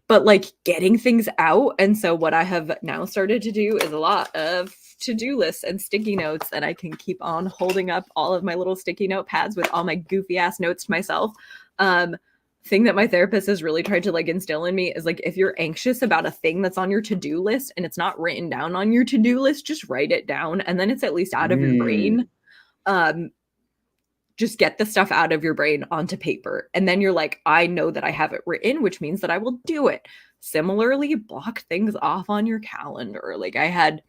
but like getting things out. And so what I have now started to do is a lot of to-do lists and sticky notes, and I can keep on holding up all of my little sticky note pads with all my goofy ass notes to myself. Thing that my therapist has really tried to like instill in me is like if you're anxious about a thing that's on your to-do list and it's not written down on your to-do list, just write it down and then it's at least out of your brain. Just get the stuff out of your brain onto paper. And then you're like, I know that I have it written, which means that I will do it. Similarly, block things off on your calendar. Like I had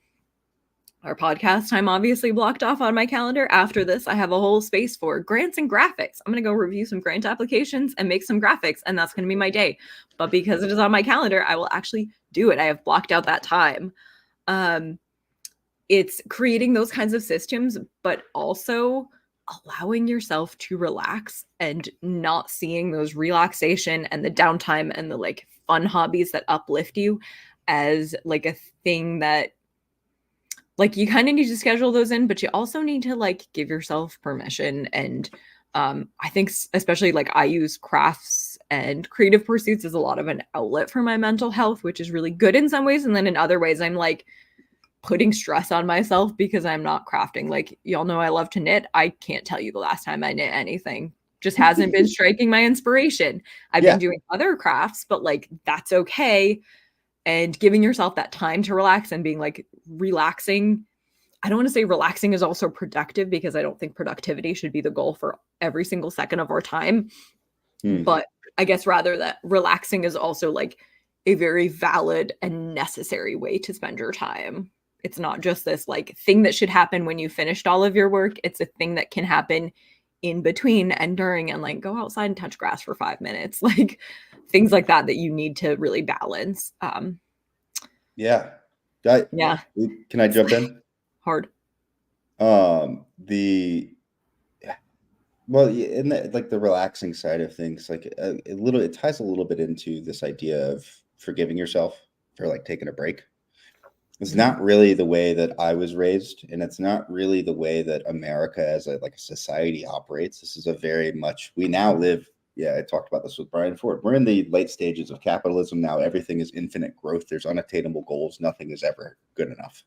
our podcast time obviously blocked off on my calendar. After this, I have a whole space for grants and graphics. I'm going to go review some grant applications and make some graphics, and that's going to be my day. But because it is on my calendar, I will actually do it. I have blocked out that time. It's creating those kinds of systems, but also allowing yourself to relax and not seeing those relaxation and the downtime and the like fun hobbies that uplift you as like a thing that like you kind of need to schedule those in, but you also need to like give yourself permission. And I think especially like I use crafts and creative pursuits as a lot of an outlet for my mental health, which is really good in some ways. And then in other ways, I'm like putting stress on myself because I'm not crafting. Like y'all know I love to knit. I can't tell you the last time I knit anything. Just hasn't been striking my inspiration. I've been doing other crafts, but like that's okay. And giving yourself that time to relax and being like relaxing. I don't want to say relaxing is also productive because I don't think productivity should be the goal for every single second of our time. But I guess rather that relaxing is also like a very valid and necessary way to spend your time. It's not just this like thing that should happen when you finished all of your work. It's a thing that can happen in between and during, and like go outside and touch grass for 5 minutes, like things like that you need to really balance. Yeah. Can I jump in? Hard. In the relaxing side of things, like it ties a little bit into this idea of forgiving yourself for like taking a break. It's not really the way that I was raised, and it's not really the way that America as a society operates. This is a very much, we now live, I talked about this with Brian Ford. We're in the late stages of capitalism now. Everything is infinite growth. There's unattainable goals. Nothing is ever good enough.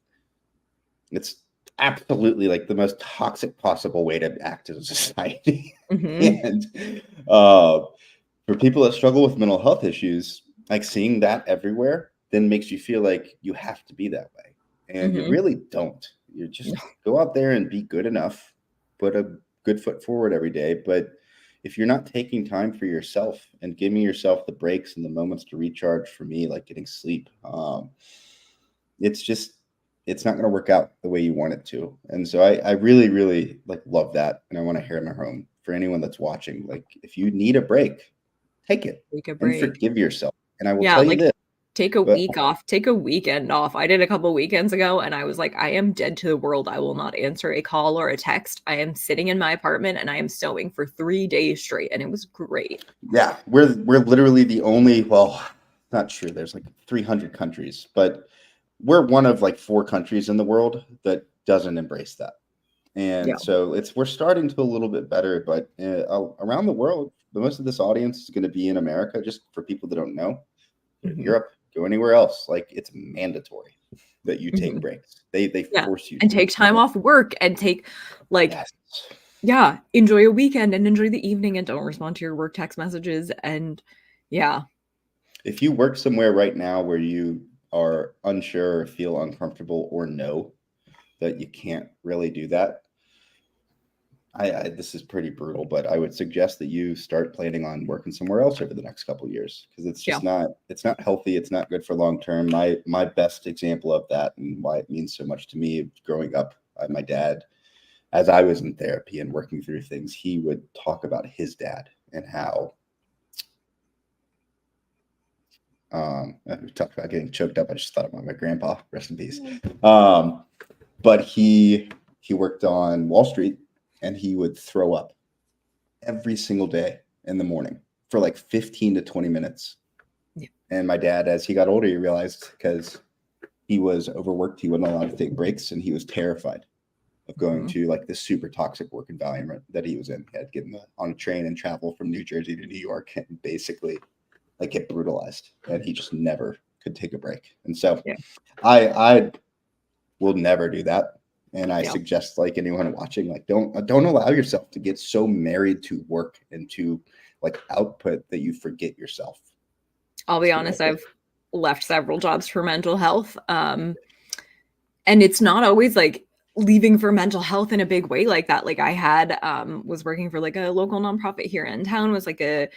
It's absolutely like the most toxic possible way to act as a society. And for people that struggle with mental health issues, like seeing that everywhere then makes you feel like you have to be that way. And you really don't. You just go out there and be good enough, put a good foot forward every day. But if you're not taking time for yourself and giving yourself the breaks and the moments to recharge, for me, like getting sleep, it's not going to work out the way you want it to. And so I really, really like love that. And I want to hammer home for anyone that's watching, like if you need a break, take it. Take a break. And forgive yourself. And I will tell you this. Take a week off. Take a weekend off. I did a couple weekends ago and I was like, I am dead to the world. I will not answer a call or a text. I am sitting in my apartment and I am sewing for 3 days straight. And it was great. Yeah. We're literally the only, not true. There's like 300 countries, but we're one of like 4 countries in the world that doesn't embrace that. And so we're starting to a little bit better, but around the world, most of this audience is going to be in America. Just for people that don't know, Europe, go anywhere else. Like it's mandatory that you take breaks. They force you and take time off work and take like, enjoy a weekend and enjoy the evening and don't respond to your work text messages. And if you work somewhere right now where you are unsure or feel uncomfortable or know that you can't really do that, this is pretty brutal, but I would suggest that you start planning on working somewhere else over the next couple of years, because it's just it's not healthy. It's not good for long term. My best example of that and why it means so much to me growing up, my dad, as I was in therapy and working through things, he would talk about his dad and how we talked about getting choked up. I just thought about my grandpa, rest in peace. But he worked on Wall Street. And he would throw up every single day in the morning for like 15 to 20 minutes. Yeah. And my dad, as he got older, he realized because he was overworked, he wasn't allowed to take breaks, and he was terrified of going to like this super toxic work environment that he was in. He had to get on a train and travel from New Jersey to New York and basically like get brutalized. And he just never could take a break. And so I will never do that. And I suggest like anyone watching, like don't allow yourself to get so married to work and to like output that you forget yourself. I'll be honest, I've left several jobs for mental health. And it's not always like leaving for mental health in a big way like that. Like I had was working for like a local nonprofit here in town, was like a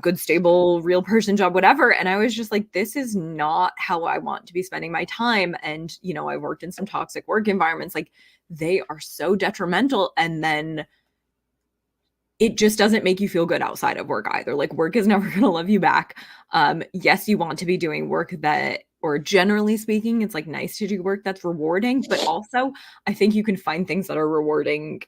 good, stable, real person job, whatever. And I was just like, this is not how I want to be spending my time. And, I worked in some toxic work environments. Like they are so detrimental. And then it just doesn't make you feel good outside of work either. Like work is never going to love you back. Yes, you want to be doing work that, or generally speaking, it's like nice to do work that's rewarding, but also I think you can find things that are rewarding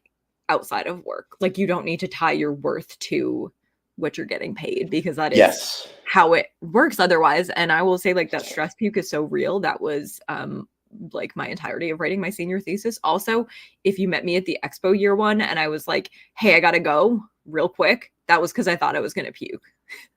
outside of work. Like you don't need to tie your worth to what you're getting paid, because that is how it works otherwise. And I will say like that stress puke is so real. That was like my entirety of writing my senior thesis. Also, if you met me at the expo year one and I was like, hey, I gotta go real quick, that was because I thought I was gonna puke.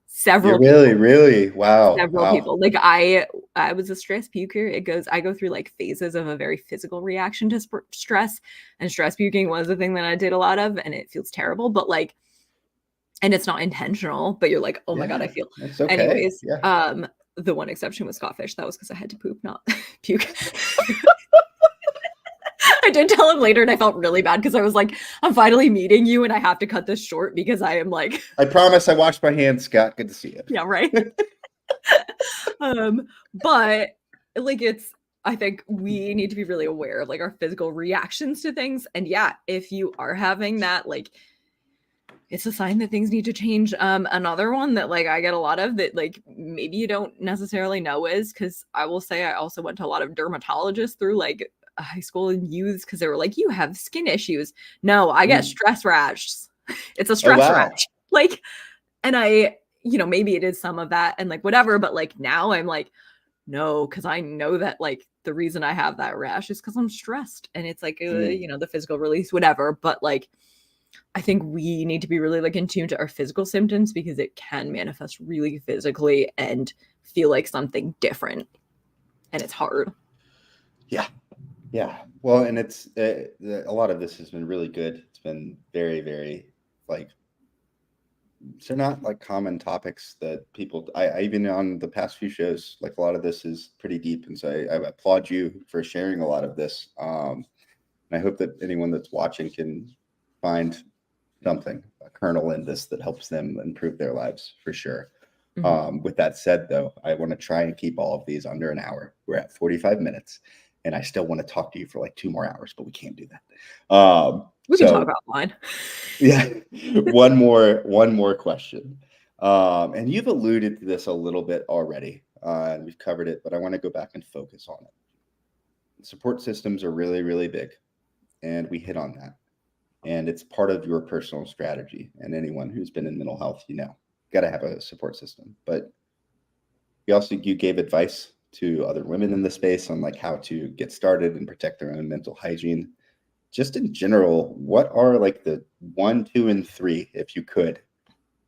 Several really wow. Several people. Like I was a stress puker. I go through like phases of a very physical reaction to stress, and stress puking was the thing that I did a lot of, and it feels terrible, but like, and it's not intentional, but you're like, oh my God, I feel. It's okay. Anyways, the one exception was Scottish. That was because I had to poop, not puke. I did tell him later and I felt really bad because I was like, I'm finally meeting you and I have to cut this short because I am like, I promise I washed my hands, Scott. Good to see you. yeah, right. But like, I think we need to be really aware of like our physical reactions to things. And yeah, if you are having that, like, it's a sign that things need to change. Another one that like I get a lot of that like maybe you don't necessarily know is, because I will say I also went to a lot of dermatologists through like high school and youth because they were like, you have skin issues. No, I get stress rashes. It's a stress rash. Like, and I, maybe it is some of that and like whatever, but like now I'm like, no, because I know that like the reason I have that rash is because I'm stressed and it's like, the physical release, whatever. But like, I think we need to be really like in tune to our physical symptoms because it can manifest really physically and feel like something different. And it's hard. Yeah. Yeah. Well, and it's a lot of this has been really good. It's been very, very like, they're not like common topics that people, I even on the past few shows, like a lot of this is pretty deep. And so I applaud you for sharing a lot of this. And I hope that anyone that's watching can find something, a kernel in this that helps them improve their lives for sure. With that said, though, I want to try and keep all of these under an hour. We're at 45 minutes and I still want to talk to you for like 2 more hours, but we can't do that. We can talk offline. Yeah. One more question. And you've alluded to this a little bit already, and we've covered it, but I want to go back and focus on it. Support systems are really, really big, and we hit on that. And it's part of your personal strategy. And anyone who's been in mental health, got to have a support system. But you gave advice to other women in the space on like how to get started and protect their own mental hygiene. Just in general, what are like the 1, 2, and 3, if you could,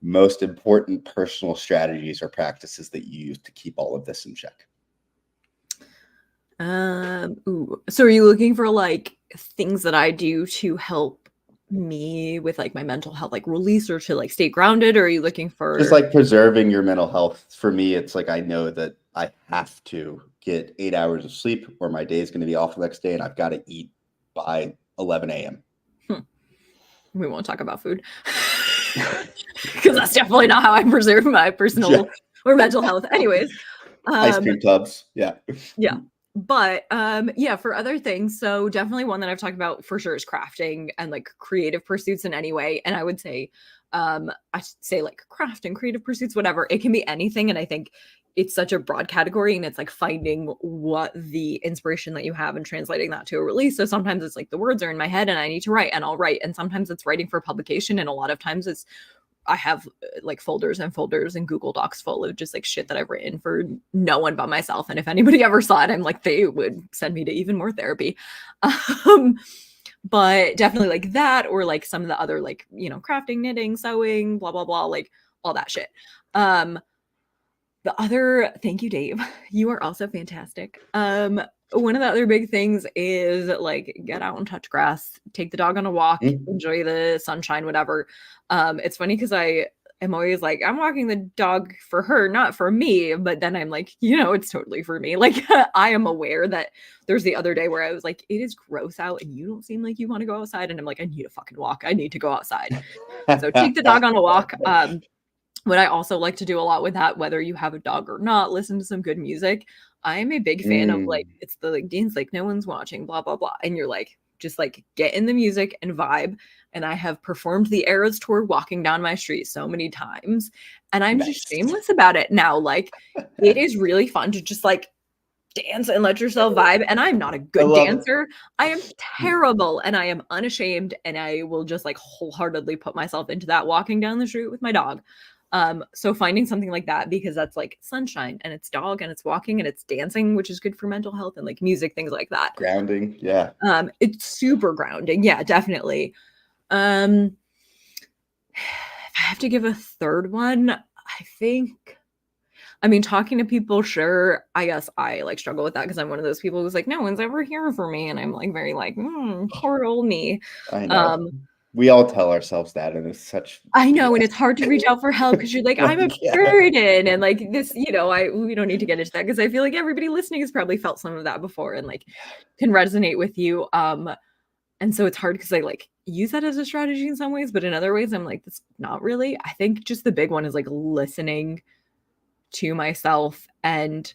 most important personal strategies or practices that you use to keep all of this in check? So are you looking for like things that I do to help me with like my mental health, like release or to like stay grounded? Or are you looking for just like preserving your mental health? For me, it's like I know that I have to get 8 hours of sleep or my day is going to be off the next day and I've got to eat by 11 a.m. We won't talk about food because that's definitely not how I preserve my personal or mental health. Anyways, ice cream tubs. Yeah. But for other things, so definitely one that I've talked about for sure is crafting and like creative pursuits in any way. And I would say I say like craft and creative pursuits, whatever. It can be anything. And I think it's such a broad category and it's like finding what the inspiration that you have and translating that to a release. So sometimes it's like the words are in my head and I need to write and I'll write. And sometimes it's writing for publication. And a lot of times I have like folders and folders and Google Docs full of just like shit that I've written for no one but myself. And if anybody ever saw it, I'm like, they would send me to even more therapy. But definitely like that, or like some of the other like, crafting, knitting, sewing, blah, blah, blah, like all that shit. Thank you, Dave. You are also fantastic. One of the other big things is like get out and touch grass, take the dog on a walk, enjoy the sunshine, whatever. It's funny because I am always like, I'm walking the dog for her, not for me. But then I'm like, it's totally for me. Like I am aware that there's the other day where I was like, it is gross out and you don't seem like you want to go outside. And I'm like, I need a fucking walk. I need to go outside. So take the dog on a walk. What I also like to do a lot with that, whether you have a dog or not, listen to some good music. I am a big fan of like, it's the like Dean's like, no one's watching, blah, blah, blah. And you're like, just like get in the music and vibe. And I have performed the Eras tour walking down my street so many times. And I'm just shameless about it now. Like it is really fun to just like dance and let yourself vibe. And I'm not a good dancer. I am terrible and I am unashamed. And I will just like wholeheartedly put myself into that walking down the street with my dog. So finding something like that, because that's like sunshine and it's dog and it's walking and it's dancing, which is good for mental health, and like music, things like that. Grounding. Yeah. It's super grounding. Yeah, definitely. If I have to give a third one, I think, I mean, talking to people, sure. I guess I like struggle with that because I'm one of those people who's like, no one's ever here for me. And I'm like very like, poor old me. I know. We all tell ourselves that, and it's such. I know, and it's hard to reach out for help because you're like, I'm a burden, and like this, we don't need to get into that because I feel like everybody listening has probably felt some of that before and like can resonate with you. And so it's hard because I like use that as a strategy in some ways, but in other ways, I'm like, that's not really. I think just the big one is like listening to myself and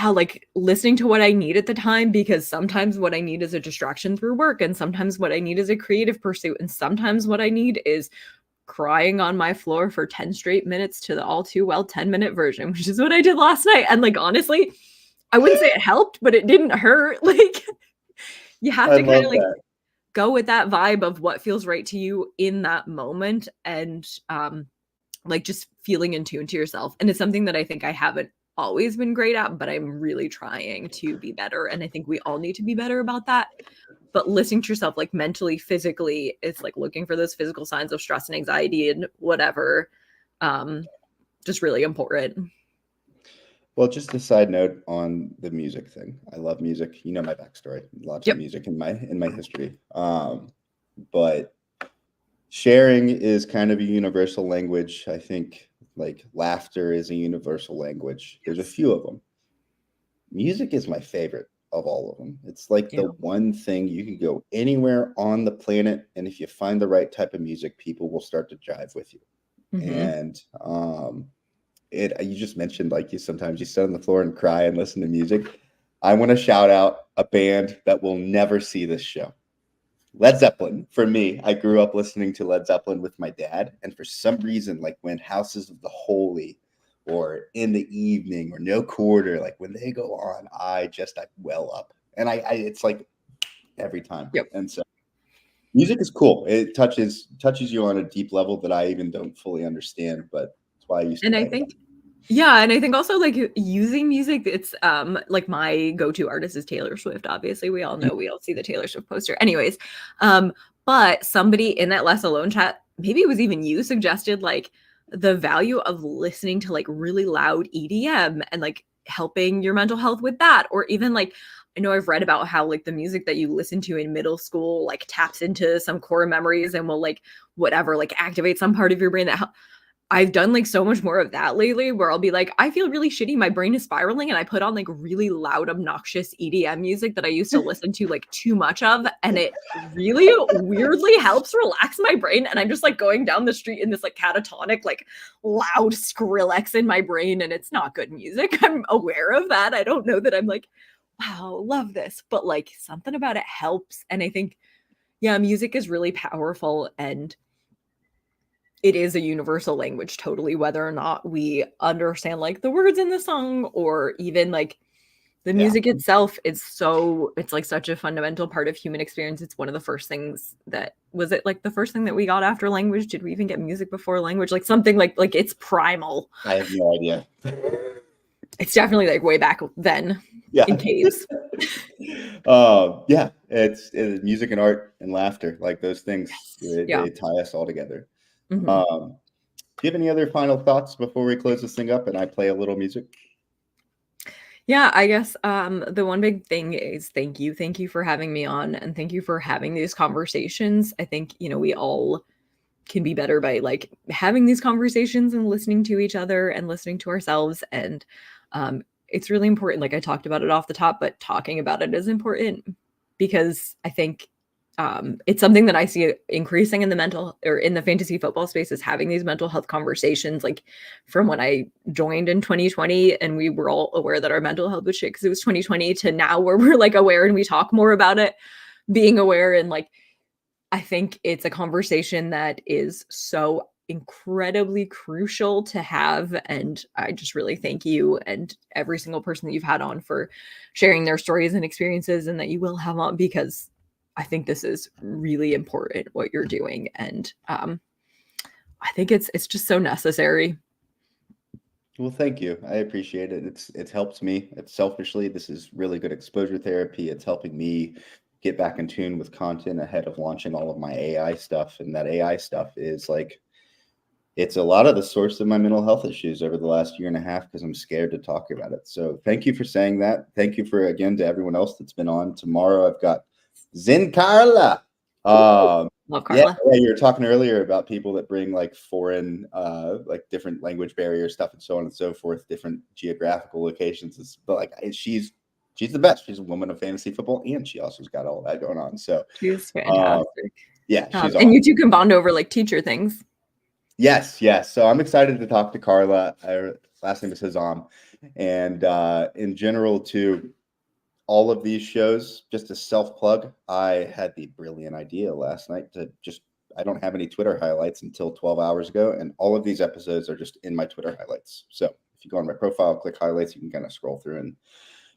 like listening to what I need at the time, because sometimes what I need is a distraction through work, and sometimes what I need is a creative pursuit, and sometimes what I need is crying on my floor for 10 straight minutes to the all too well 10-minute version, which is what I did last night. And like honestly, I wouldn't say it helped, but it didn't hurt. Like you have to kind of like go with that vibe of what feels right to you in that moment, and like just feeling in tune to yourself. And it's something that I think I haven't always been great at, but I'm really trying to be better. And I think we all need to be better about that. But listening to yourself, like mentally, physically, it's like looking for those physical signs of stress and anxiety and whatever. Just really important. Well, just a side note on the music thing. I love music. You know my backstory. Lots of music in my history. But sharing is kind of a universal language. I think like laughter is a universal language. There's a few of them. Music is my favorite of all of them. It's like the one thing you can go anywhere on the planet, and if you find the right type of music, people will start to jive with you. And you just mentioned like sometimes you sit on the floor and cry and listen to music. I want to shout out a band that will never see this show. Led Zeppelin. For me, I grew up listening to Led Zeppelin with my dad, and for some reason, like when Houses of the Holy or In the Evening or No Quarter, like when they go on, I well up, and I it's like every time. And so music is cool. It touches you on a deep level that I even don't fully understand, but that's why I used to. And I think and I think also like using music, it's like my go-to artist is Taylor Swift. Obviously, we all know, we all see the Taylor Swift poster. Anyways, but somebody in that Less Alone chat, maybe it was even you, suggested like the value of listening to like really loud EDM and like helping your mental health with that. Or even like, I know I've read about how like the music that you listen to in middle school like taps into some core memories and will like whatever, like activate some part of your brain that I've done like so much more of that lately, where I'll be like, I feel really shitty. My brain is spiraling. And I put on like really loud, obnoxious EDM music that I used to listen to like too much of. And it really weirdly helps relax my brain. And I'm just like going down the street in this like catatonic, like loud Skrillex in my brain. And it's not good music. I'm aware of that. I don't know that I'm like, wow, love this. But like something about it helps. And I think, music is really powerful, and it is a universal language, totally, whether or not we understand like the words in the song, or even like the music itself is it's like such a fundamental part of human experience. It's one of the first things that, was it like the first thing that we got after language? Did we even get music before language? Like something like it's primal. I have no idea. It's definitely like way back then in caves. It's music and art and laughter, like those things. They tie us all together. Do you have any other final thoughts before we close this thing up and I play a little music? I guess the one big thing is thank you for having me on, and thank you for having these conversations. I think we all can be better by like having these conversations and listening to each other and listening to ourselves. And it's really important, like I talked about it off the top, but talking about it is important, because I think it's something that I see increasing in the fantasy football space, is having these mental health conversations. Like from when I joined in 2020 and we were all aware that our mental health was shit because it was 2020, to now where we're like aware and we talk more about it, being aware. And like, I think it's a conversation that is so incredibly crucial to have. And I just really thank you and every single person that you've had on for sharing their stories and experiences, and that you will have on, because I think this is really important what you're doing. And I think it's just so necessary. Well, thank you. I appreciate it. It's helped me. It's selfishly, this is really good exposure therapy. It's helping me get back in tune with content ahead of launching all of my AI stuff. And that AI stuff is like, it's a lot of the source of my mental health issues over the last year and a half because I'm scared to talk about it. So thank you for saying that. Thank you for, again, to everyone else that's been on. Tomorrow I've got Zen Carla. Love Carla. Yeah, you were talking earlier about people that bring like foreign, like different language barrier stuff and so on and so forth, different geographical locations. But like she's the best. She's a woman of fantasy football, and she also's got all that going on. So She's fantastic. Yeah, she's and awesome. you two can bond over like teacher things. Yes. So I'm excited to talk to Carla. Her last name is Hazam, and in general too. All of these shows, just a self plug, I had the brilliant idea last night to I don't have any Twitter highlights until 12 hours ago. And all of these episodes are just in my Twitter highlights. So if you go on my profile, click highlights, you can kind of scroll through and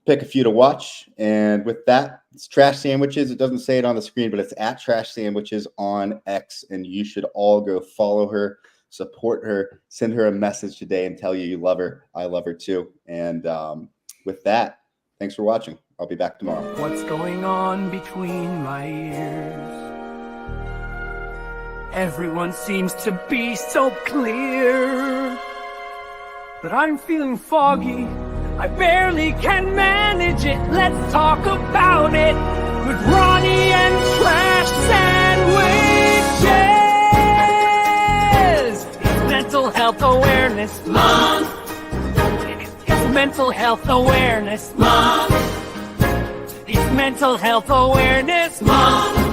pick a few to watch. And with that, it's Trash Sandwiches. It doesn't say it on the screen, but it's at Trash Sandwiches on X. And you should all go follow her, support her, send her a message today and tell you love her. I love her too. And with that, thanks for watching. I'll be back tomorrow. What's going on between my ears? Everyone seems to be so clear, but I'm feeling foggy. I barely can manage it. Let's talk about it with Ronnie and Trash Sandwiches. It's Mental Health Awareness Month. It's Mental Health Awareness Month. It's Mental Health Awareness Month.